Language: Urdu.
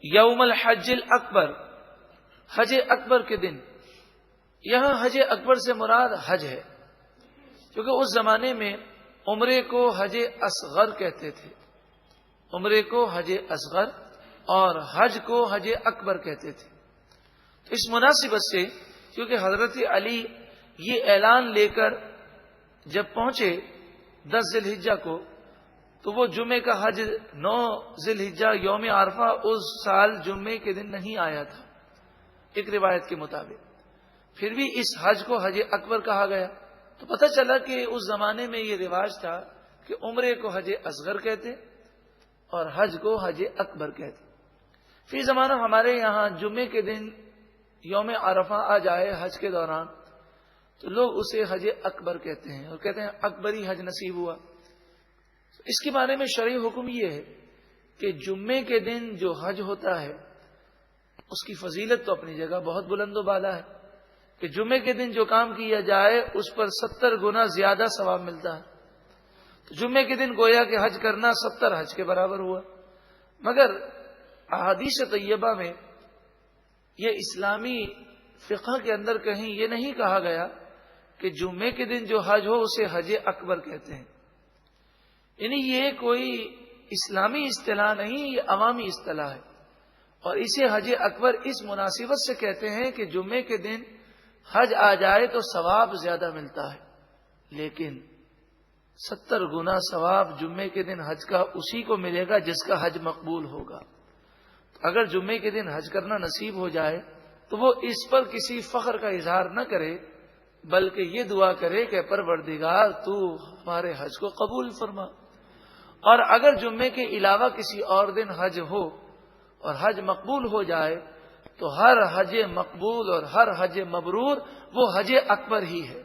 یوم الحج الاکبر، حج اکبر کے دن. یہاں حج اکبر سے مراد حج ہے، کیونکہ اس زمانے میں عمرے کو حج اصغر کہتے تھے. عمرے کو حج اصغر اور حج کو حج اکبر کہتے تھے. تو اس مناسبت سے کیونکہ حضرت علی یہ اعلان لے کر جب پہنچے 10 ذی الحجہ کو، تو وہ جمعے کا حج 9 ذی الحجہ یوم عرفہ اس سال جمعے کے دن نہیں آیا تھا ایک روایت کے مطابق. پھر بھی اس حج کو حج اکبر کہا گیا. تو پتہ چلا کہ اس زمانے میں یہ رواج تھا کہ عمرے کو حج اصغر کہتے اور حج کو حج اکبر کہتے. فی زمانہ ہمارے یہاں جمعے کے دن یوم عرفہ آ جائے حج کے دوران، تو لوگ اسے حج اکبر کہتے ہیں اور کہتے ہیں اکبری حج نصیب ہوا. اس کے بارے میں شرعی حکم یہ ہے کہ جمعے کے دن جو حج ہوتا ہے اس کی فضیلت تو اپنی جگہ بہت بلند و بالا ہے کہ جمعے کے دن جو کام کیا جائے اس پر 70 گنا زیادہ ثواب ملتا ہے. تو جمعے کے دن گویا کہ حج کرنا 70 حج کے برابر ہوا. مگر احادیث طیبہ میں یہ اسلامی فقہ کے اندر کہیں یہ نہیں کہا گیا کہ جمعے کے دن جو حج ہو اسے حج اکبر کہتے ہیں. یعنی یہ کوئی اسلامی اصطلاح نہیں، یہ عوامی اصطلاح ہے. اور اسے حج اکبر اس مناسبت سے کہتے ہیں کہ جمعے کے دن حج آ جائے تو ثواب زیادہ ملتا ہے، لیکن 70 گنا ثواب جمعے کے دن حج کا اسی کو ملے گا جس کا حج مقبول ہوگا. اگر جمعے کے دن حج کرنا نصیب ہو جائے تو وہ اس پر کسی فخر کا اظہار نہ کرے، بلکہ یہ دعا کرے کہ پروردگار تو ہمارے حج کو قبول فرما. اور اگر جمعے کے علاوہ کسی اور دن حج ہو اور حج مقبول ہو جائے تو ہر حج مقبول اور ہر حج مبرور وہ حج اکبر ہی ہے.